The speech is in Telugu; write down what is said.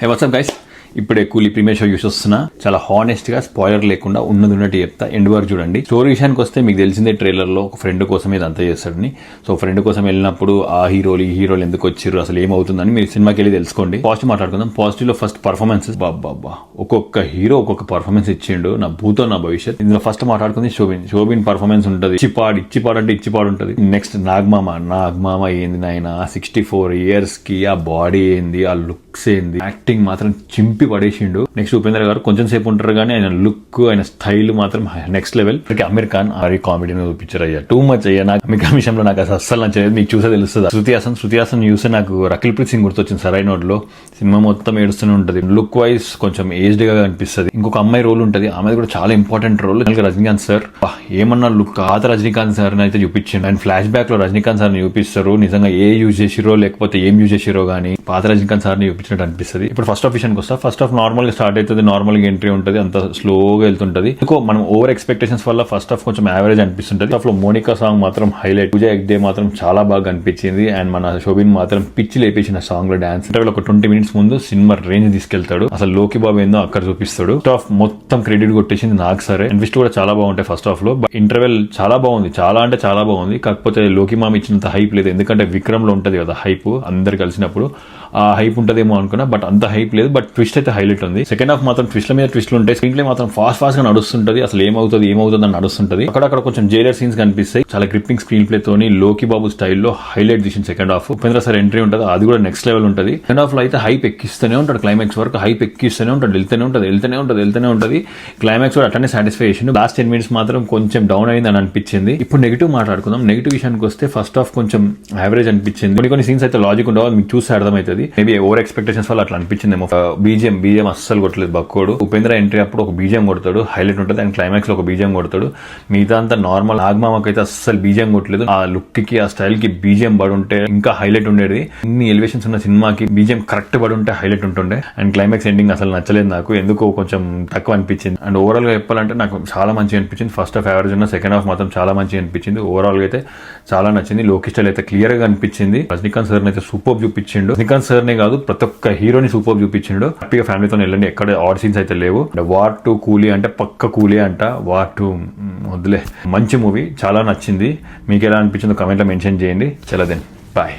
హే వాట్సాప్ గైస్, ఇప్పుడే కూలీ ప్రీమియర్ షో చూసి వస్తున్నా. చాలా హానెస్ట్ గా స్పాయిలర్ లేకుండా ఉన్నది ఉన్నట్టు చెప్తా. ఎండ్ వరకు చూడండి. స్టోరీ విషయానికి వస్తే మీకు తెలిసిందే, ట్రైలర్ లో ఒక ఫ్రెండ్ కోసం ఇదంతా చేస్తాడని. సో ఫ్రెండ్ కోసం వెళ్ళినప్పుడు ఆ హీరోలు ఈ హీరోలు ఎందుకు వచ్చారు, అసలు ఏమవుతుందని మీరు సినిమాకి వెళ్ళి తెలుసుకోండి. పాజిటివ్ మాట్లాడుకుందాం. పాజిటివ్ లో ఫస్ట్ పర్ఫార్మెన్సెస్, బాబా ఒక్కొక్క హీరో ఒక్కొక్క పర్ఫార్మెన్స్ ఇచ్చిండు. నా భూతో నా భవిష్యత్. ఇందులో ఫస్ట్ మాట్లాడుకుంది శోభిన్ పర్ఫార్మెన్స్ ఉంటుంది. ఇచ్చిపాడు అంటే ఇచ్చిపాడు ఉంటుంది. నెక్స్ట్ నాగమామ ఏంది నాయన, 64 years కి ఆ బాడీ ఏంది, ఆ లుక్స్ ఏంది, యాక్టింగ్ మాత్రం చింపి పడేసిండు. నెక్స్ట్ ఉపేంద్ర గారు కొంచెం సేపు ఉంటారు కానీ ఆయన లుక్, ఆయన స్టైల్ మాత్రం నెక్స్ట్ లెవెల్. అమీర్ ఖాన్ అరే కామెడీని చూపించారు అయ్యా, టూ మచ్ అయ్యా. నాకు అమీర్ ఖాన్ విషయంలో నాకు అస్సలు నచ్చలేదు. మీకు చూసే తెలుస్తుంది. శృతి హాసన్ చూస్తే నాకు రకుల్ ప్రీత్ సింగ్ గుర్తొచ్చింది సరైనోడ్లో. సినిమా మొత్తం ఏడుస్తూనే ఉంటది. లుక్ వైజ్ కొంచెం ఏజ్డ్ గా అనిపిస్తుంది. ఇంకొక అమ్మాయి రోల్ ఉంటది, ఆమె కూడా చాలా ఇంపార్టెంట్ రోల్. రజనీకాంత్ సార్ ఏమన్నా లుక్ పాత రజనీకాంత్ సార్ అయితే చూపించిండు. అండ్ ఫ్లాష్ బ్యాక్ లో రజనీకాంత్ సార్ చూపిస్తారు. నిజంగా ఏ యూజ్ చేసిరో లేకపోతే ఏం యూజ్ చేసిరో గానీ పాత రజనీకాంత్ సార్ ని చూపించినట్టు అనిపిస్తుంది. ఇప్పుడు ఫస్ట్ హాఫ్ విషయానికి వస్తా. ఫస్ట్ హాఫ్ నార్మల్ గా స్టార్ట్ అవుతుంది, నార్మల్ గా ఎంట్రీ ఉంటుంది, అంత స్లోగా వెళ్తుంటది. ఇంకో మనం ఓవర్ ఎక్స్పెక్టేషన్స్ వల్ల ఫస్ట్ హాఫ్ కొంచెం యావరేజ్ అనిపిస్తుంటది. హాఫ్ లో మోనికా సాంగ్ మాత్రం హైలైట్. పూజా హెగ్డే మాత్రం చాలా బాగా అనిపించింది. అండ్ మన శోభిన్ మాత్రం పిచ్చి లేపేసిన సాంగ్ లో డాన్స్. ఇంటర్వెల్ ఒక 20 minutes ముందు సినిమా రేంజ్ తీసుకెళ్తాడు. అసలు లోకి బాబు ఏందో అక్కడ చూపిస్తాడు. ఫస్ట్ హాఫ్ మొత్తం క్రెడిట్ కొట్టేసింది నాకు సరే. అండ్ ట్విస్ట్ కూడా చాలా బాగుంటాయి ఫస్ట్ హాఫ్ లో. ఇంటర్వెల్ చాలా బాగుంది, చాలా అంటే చాలా బాగుంది. కాకపోతే లోకి మామ ఇచ్చినంత హైప్ లేదు. ఎందుకంటే విక్రమ్ లో ఉంటది కదా హైప్, అందరు కలిసినప్పుడు ఆ హైప్ ఉంటదేమో అనుకున్నా, బట్ అంత హైప్ లేదు. బట్ ట్విస్ట్ అయితే హైలైట్ ఉంది. సెకండ్ హాఫ్ మాత్రం ట్విస్ట్ల మీద ట్విస్ట్లు ఉంటాయి. స్క్రీన్ ప్లే మాత్రం ఫాస్ట్ గా నడుస్తుంటది. అసలు ఏమవుతుంది అని నడుస్తుంటది. అక్కడ కొంచెం జైలర్ సీన్స్ కనిపిస్తాయి. చాలా గ్రిప్పింగ్ స్క్రీన్ ప్లే తోని లోకి బాబు స్టైల్లో హైలైట్ తీసిన second half. Upendra sir entry ఉంటుంది, అది కూడా నెక్స్ట్ లెవెల్ ఉంటుంది. సెకండ్ హాఫ్ లో అయితే హైప్ ఎక్కిస్తూనే ఉంటాడు. క్లైమాక్స్ వరకు హైప్ ఎక్కిస్తూనే ఉంటాడు. వెళ్తూనే ఉంటది. క్లైమాక్స్ కూడా అట్లనే సాటిస్ఫై చేసిండు. లాస్ట్ 10 minutes మాత్రం కొంచెం డౌన్ అయింది అని అనిపించింది. ఇప్పుడు నెగిటివ్ మాట్లాడుకుందాం. నెగిటివ్ విషయానికి వస్తే ఫస్ట్ హాఫ్ కొంచెం యావరేజ్ అనిపించింది. కొన్ని సీన్స్ అయితే లాజిక్ ఉండవు, మీకు చూసి అర్థమవుతుంది. మేబీ ఓవర్ ఎక్స్పెక్టేషన్స్ వల్ల అట్లా అనిపించిందేమో. బీజిఎం అస్సలు కొట్టలేదు బక్కోడు. ఉపేంద్ర ఎంట్రీ అప్పుడు ఒక బీజిఎం కొడతాడు, హైలైట్ ఉంటుంది. అండ్ క్లైమాక్స్ లో ఒక బీజిఎం కొడతాడు. మిగతా అంతా నార్మల్. నాగమామకైతే అస్సలు బీజిఎం కొట్టలేదు. ఆ లుక్ కి, ఆ స్టైల్ కి బీజిఎం పడి ఉంటే ఇంకా హైలైట్ ఉండేది. ఇన్ని ఎలివేషన్స్ ఉన్న సినిమాకి బీజిఎం కరెక్ట్ పడి ఉంటే హైలైట్ ఉంటుండే. అండ్ క్లైమాక్స్ ఎండింగ్ అసలు నచ్చలేదు నాకు, ఎందుకో కొంచెం తక్కువ అనిపించింది. అండ్ ఓవరాల్ గా చెప్పాలంటే నాకు చాలా మంచిగా అనిపించింది. ఫస్ట్ హాఫ్ యావరేజ్ ఉన్న, సెకండ్ హాఫ్ మాత్రం చాలా మంచిగా అనిపించింది. ఓవరాల్ గా అయితే చాలా నచ్చింది. లోకి స్టైల్ అయితే క్లియర్ గా అనిపించింది. రజనీకాంత్ సార్ అయితే సూపర్ చూపించిండు. రజనీకాంత్ సార్ నే కాదు, ప్రతి ఒక్క హీరోని సూపర్ చూపించిండు. హ్యాపీగా ఫ్యామిలీతో వెళ్ళండి, ఎక్కడ ఆడ్ సీన్స్ అయితే లేవు. వార్ 2 కూలీ అంటే పక్క కూలీ అంట. వార్ 2 వద్దులే, మంచి మూవీ, చాలా నచ్చింది. మీకు ఎలా అనిపించిందో కమెంట్ లో మెన్షన్ చేయండి. చలో దెన్ బాయ్.